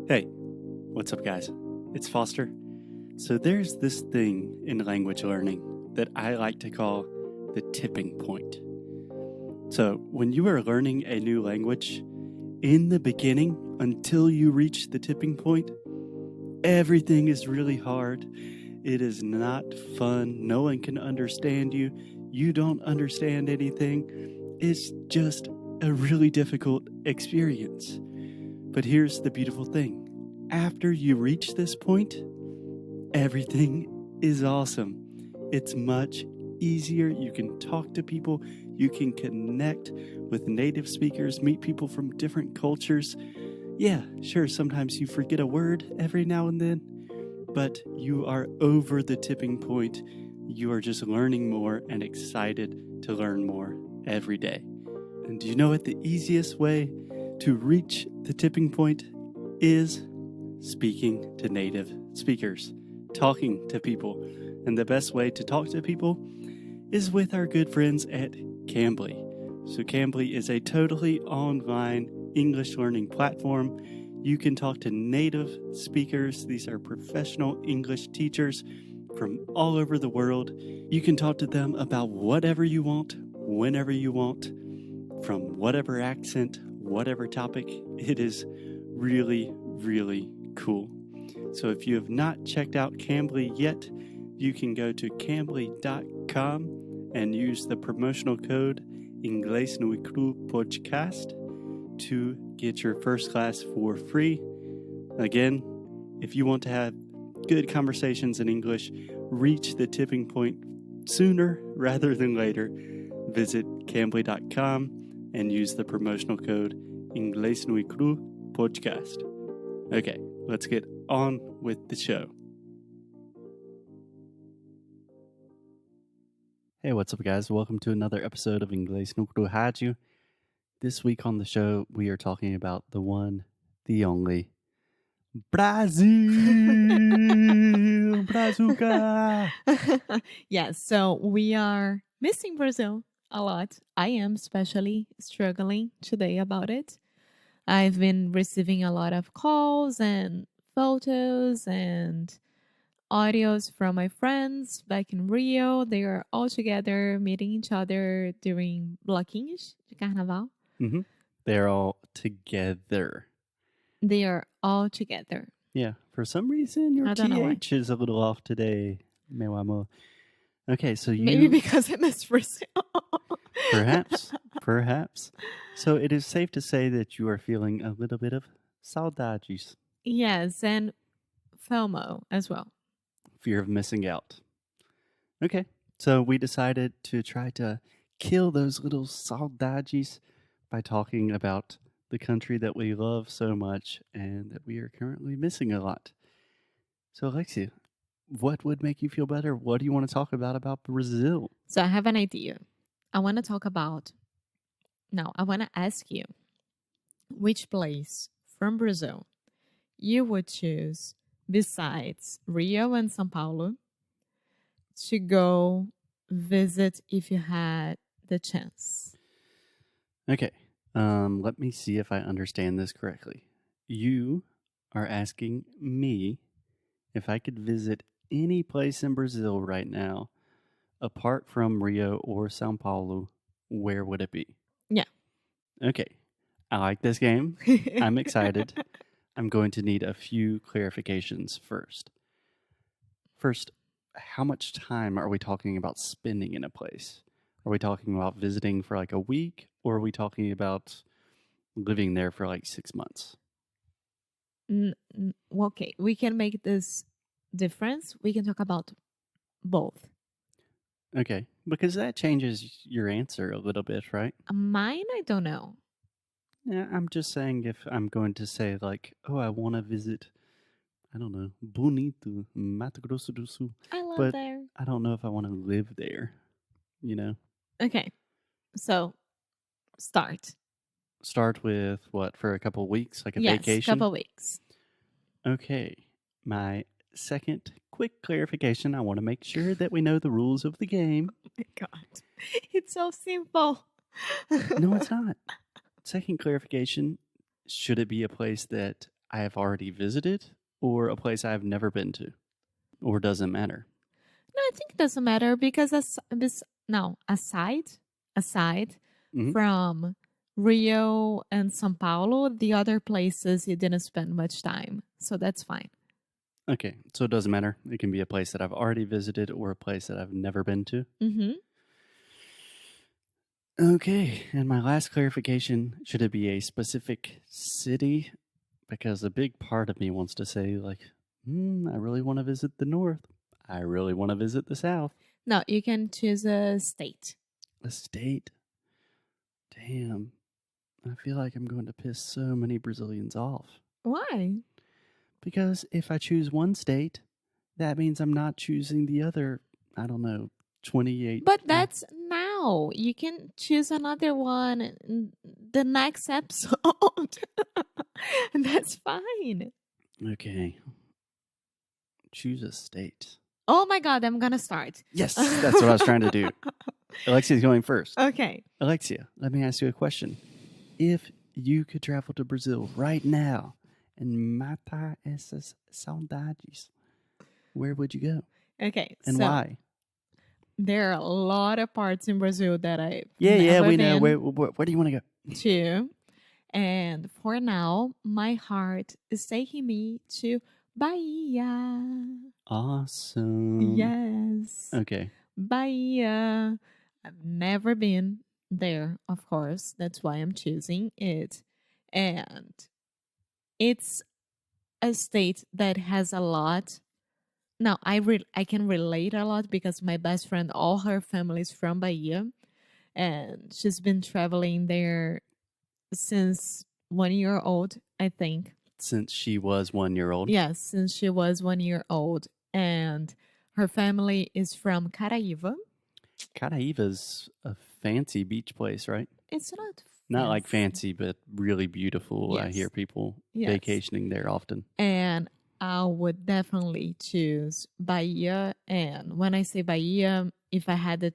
Hey, what's up, guys? It's Foster. So there's this thing in language learning that I like to call the tipping point. So when you are learning a new language, in the beginning, until you reach the tipping point, everything is really hard. It is not fun. No one can understand you. You don't understand anything. It's just a really difficult experience. But here's the beautiful thing. After you reach this point, everything is awesome. It's much easier. You can talk to people. You can connect with native speakers, meet people from different cultures. Yeah, sure, sometimes you forget a word every now and then, but you are over the tipping point. You are just learning more and excited to learn more every day. And do you know what the easiest way to reach the tipping point is? Speaking to native speakers, talking to people. And the best way to talk to people is with our good friends at Cambly. So Cambly is a totally online English learning platform. You can talk to native speakers. These are professional English teachers from all over the world. You can talk to them about whatever you want, whenever you want, from whatever accent, whatever topic. It is really, really cool. So if you have not checked out Cambly yet, you can go to cambly.com and use the promotional code inglesnuecrupodcast to get your first class for free. Again, if you want to have good conversations in English, reach the tipping point sooner rather than later, visit cambly.com and use the promotional code inglesnuecrupodcast. Okay, let's get on with the show. Hey, what's up, guys? Welcome to another episode of Inglês no Rádio. This week on the show, we are talking about the one, the only, Brasil! Brazuca! Yes, so we are missing Brazil a lot. I am especially struggling today about it. I've been receiving a lot of calls and photos and audios from my friends back in Rio. They are all together meeting each other during bloquinhos de carnaval. Mm-hmm. They're all together. They are all together. Yeah, for some reason your I don't know why. TH is a little off today, meu amor. Okay, so you... Maybe because I miss Brazil. Perhaps. So it is safe to say that you are feeling a little bit of saudades. Yes, and FOMO as well. Fear of missing out. Okay, so we decided to try to kill those little saudades by talking about the country that we love so much and that we are currently missing a lot. So Alexia, what would make you feel better? What do you want to talk about Brazil? So I have an idea. I want to ask you which place from Brazil you would choose besides Rio and São Paulo to go visit if you had the chance. Okay, let me see if I understand this correctly. You are asking me if I could visit any place in Brazil right now, apart from Rio or São Paulo, where would it be? Yeah. Okay, I like this game. I'm excited. I'm going to need a few clarifications first. First, how much time are we talking about spending in a place? Are we talking about visiting for like a week, or are we talking about living there for like 6 months? Okay, we can make this difference. We can talk about both. Okay, because that changes your answer a little bit, right? Mine, I don't know. Yeah, I'm just saying if I'm going to say like, oh, I want to visit, I don't know, Bonito, Mato Grosso do Sul. I love but there. I don't know if I want to live there, you know? Okay, so start. Start with what, for a couple weeks, like a Yes, vacation? couple weeks. Okay, my second quick clarification, I want to make sure that we know the rules of the game. Oh my God, it's so simple. No, it's not. Second clarification, should it be a place that I have already visited or a place I have never been to? Or doesn't matter? No, I think it doesn't matter because aside Mhm. from Rio and São Paulo, the other places you didn't spend much time. So that's fine. Okay, so it doesn't matter. It can be a place that I've already visited or a place that I've never been to. Mm-hmm. Okay, and my last clarification, should it be a specific city? Because a big part of me wants to say, like, I really want to visit the north. I really want to visit the south. No, you can choose a state. A state? Damn. I feel like I'm going to piss so many Brazilians off. Why? Because if I choose one state, that means I'm not choosing the other, I don't know, 28. But that's now. You can choose another one in the next episode. That's fine. Okay. Choose a state. Oh my God, I'm going to start. Yes, that's what I was trying to do. Alexia's going first. Okay. Alexia, let me ask you a question. If you could travel to Brazil right now and matar essas saudades, where would you go? Okay. And so why? there are a lot of parts in Brazil that I We know. been Where do you want to go? to. And for now, my heart is taking me to Bahia. Awesome. Yes. Okay. Bahia. I've never been there, of course. That's why I'm choosing it. And it's a state that has a lot. Now, I can relate a lot because my best friend, all her family is from Bahia. And she's been traveling there since 1 year old, I think. Since she was 1 year old. Yes, since she was 1 year old. And her family is from Caraíva. Caraíva's a fancy beach place, right? It's not Not like fancy, but really beautiful. I Yes. hear people Yes. vacationing there often. And I would definitely choose Bahia. And when I say Bahia, if I had the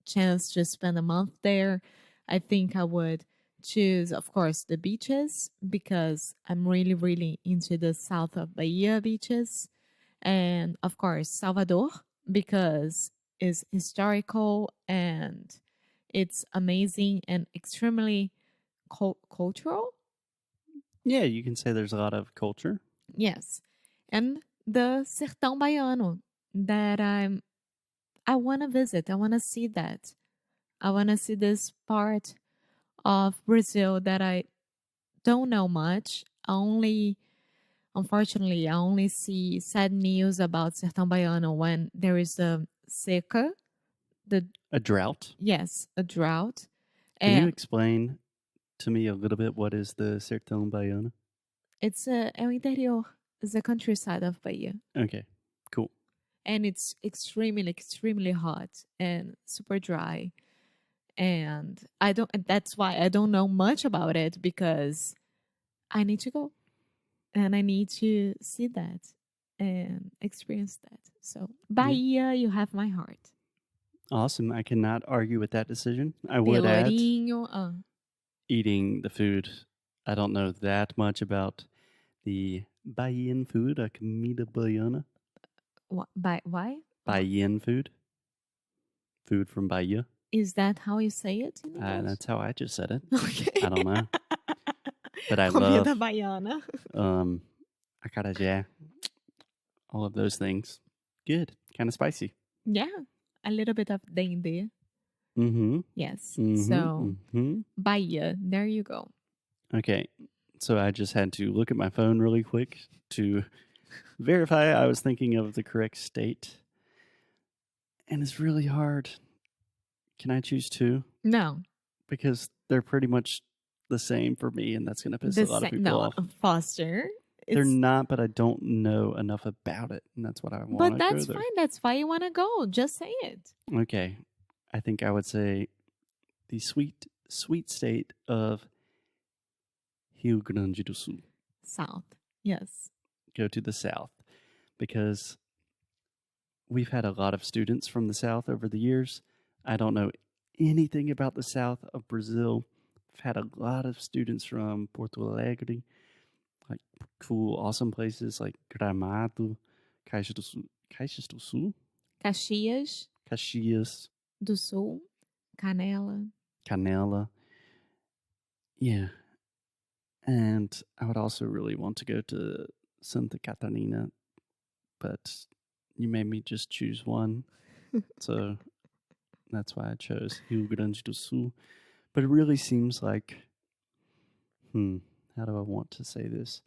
chance to spend a month there, I think I would choose, of course, the beaches because I'm really, really into the south of Bahia beaches. And of course, Salvador because it's historical and it's amazing and extremely cultural. Yeah, you can say there's a lot of culture. Yes. And the Sertão Baiano that I want to visit. I want to see that. I want to see this part of Brazil that I don't know much. Unfortunately, I only see sad news about Sertão Baiano when there is a seca, A drought. yes, a drought. Can you And explain to me a little bit what is the Sertão Baiano? it's é o interior, it's the countryside of Bahia. Okay, cool. And it's extremely, extremely hot and super dry. And that's why I don't know much about it because I need to go and I need to see that and experience that. So, Bahia, you have my heart. Awesome. I cannot argue with that decision. I would add Pelourinho, eating the food. I don't know that much about the Bahian food, a comida baiana. why? Bahian food. Food from Bahia. Is that how you say it in English? That's how I just said it. Okay. I don't know. But I Comida love baiana. acarajé, all of those things. Good. Kind of spicy. Yeah, a little bit of dende. Mm-hmm. Yes. Mm-hmm. So, Mm-hmm. Bahia, there you go. Okay. So I just had to look at my phone really quick to verify I was thinking of the correct state. And it's really hard. Can I choose two? No. Because they're pretty much the same for me, and that's going to piss a lot of people off. Foster. They're not, but I don't know enough about it, and that's what I want to go there. But that's fine. That's why you want to go. Just say it. Okay. I think I would say the sweet state of Rio Grande do Sul. South. Yes. Go to the south because we've had a lot of students from the south over the years. I don't know anything about the south of Brazil. I've had a lot of students from Porto Alegre, like cool, awesome places like Gramado, Caxias do Sul, Caxias do Sul, Canela. Yeah. And I would also really want to go to Santa Catarina, but you made me just choose one. So that's why I chose Rio Grande do Sul. But it really seems like, how do I want to say this?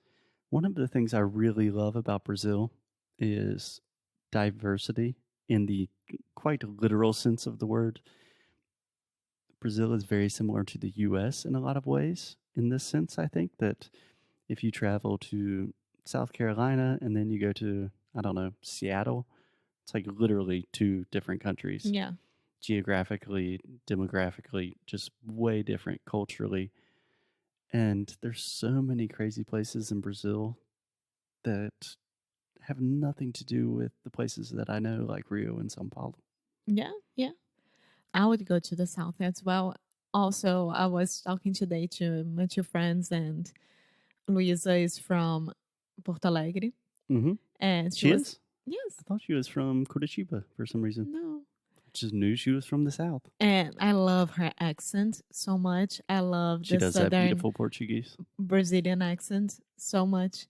One of the things I really love about Brazil is diversity in the quite literal sense of the word. Brazil is very similar to the US in a lot of ways. In this sense, I think that if you travel to South Carolina and then you go to, I don't know, Seattle, it's like literally two different countries. Yeah. Geographically, demographically, just way different culturally. And there's so many crazy places in Brazil that have nothing to do with the places that I know, like Rio and São Paulo. Yeah. I would go to the south as well. Also, I was talking today to my two friends, and Luisa is from Porto Alegre. Mm-hmm. And She is? Yes. I thought she was from Curitiba for some reason. No. I just knew she was from the south. And I love her accent so much. I love She the does that southern beautiful Portuguese. Brazilian accent so much.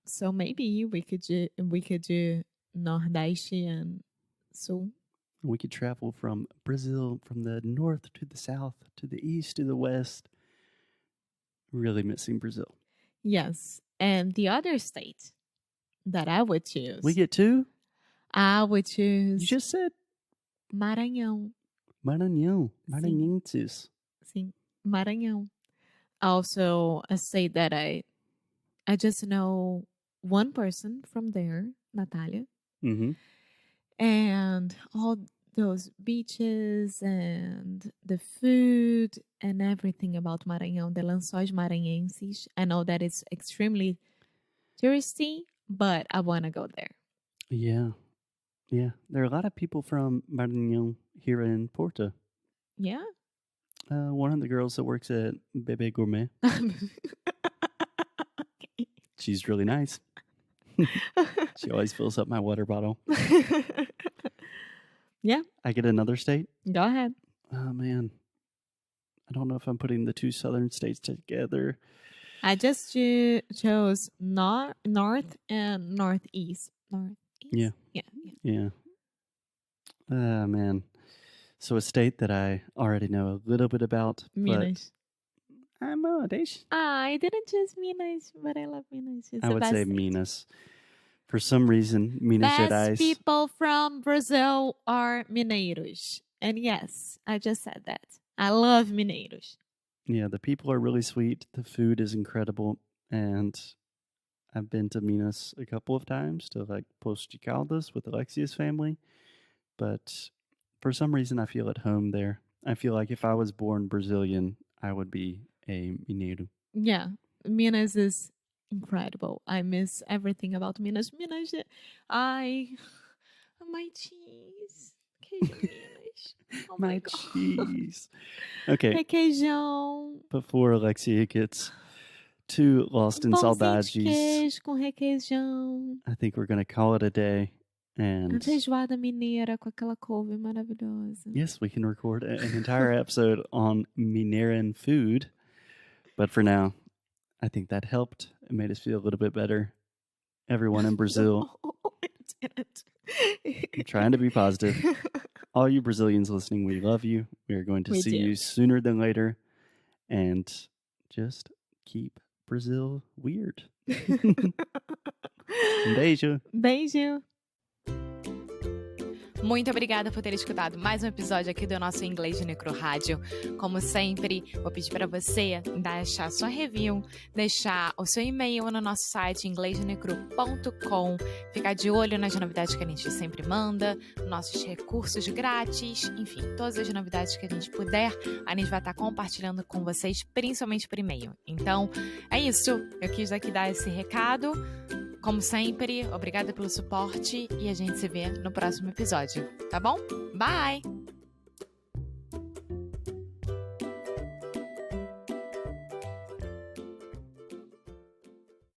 So maybe we could do Nordeste and Sul. We could travel from Brazil, from the north to the south, to the east to the west. Really missing Brazil. Yes. And the other state that I would choose. We get two? I would choose You just said Maranhão. Maranhão. Maranhenses. Sim, Maranhão. Also a state that I just know one person from there, Natalia. Mm-hmm. And all those beaches and the food and everything about Maranhão, the lençóis maranhenses. I know that it's extremely touristy, but I want to go there. Yeah. There are a lot of people from Maranhão here in Porto. Yeah? One of the girls that works at Bebe Gourmet. She's really nice. She always fills up my water bottle. Yeah. I get another state? Go ahead. Oh, man. I don't know if I'm putting the two southern states together. I just chose north and northeast. Northeast? Yeah. Man. So a state that I already know a little bit about. Minas. I'm Nordeste. I didn't choose Minas, but I love Minas. It's I the would best say state. Minas. For some reason, Minas Best Gerais. people from Brazil are mineiros. And yes, I just said that. I love mineiros. Yeah, the people are really sweet. The food is incredible. And I've been to Minas a couple of times to like Poços de Caldas with Alexia's family. But for some reason, I feel at home there. I feel like if I was born Brazilian, I would be a Mineiro. Yeah, Minas is incredible. I miss everything about Minas. Minas, my cheese. Queijo Minas. Oh my God. Cheese. Okay. Requeijão. Before Alexia gets too lost in Pãozinho saudades, de queijo com requeijão. I think we're going to call it a day. A And feijoada mineira com aquela couve maravilhosa. yes, we can record an entire episode on Mineiran food. But for now, I think that helped. It made us feel a little bit better. Everyone in Brazil. No, it didn't. I'm trying to be positive. All you Brazilians listening, we love you. We are going to We see do. you sooner than later. And just keep Brazil weird. Beijo. Beijo. Muito obrigada por ter escutado mais um episódio aqui do nosso Inglês de Necro Rádio. Como sempre, vou pedir para você deixar sua review, deixar o seu e-mail no nosso site inglesnuecrupodcast.com, ficar de olho nas novidades que a gente sempre manda, nossos recursos grátis, enfim, todas as novidades que a gente puder, a gente vai estar compartilhando com vocês, principalmente por e-mail. Então, é isso. Eu quis aqui dar esse recado. Como sempre, obrigada pelo suporte e a gente se vê no próximo episódio, tá bom? Bye!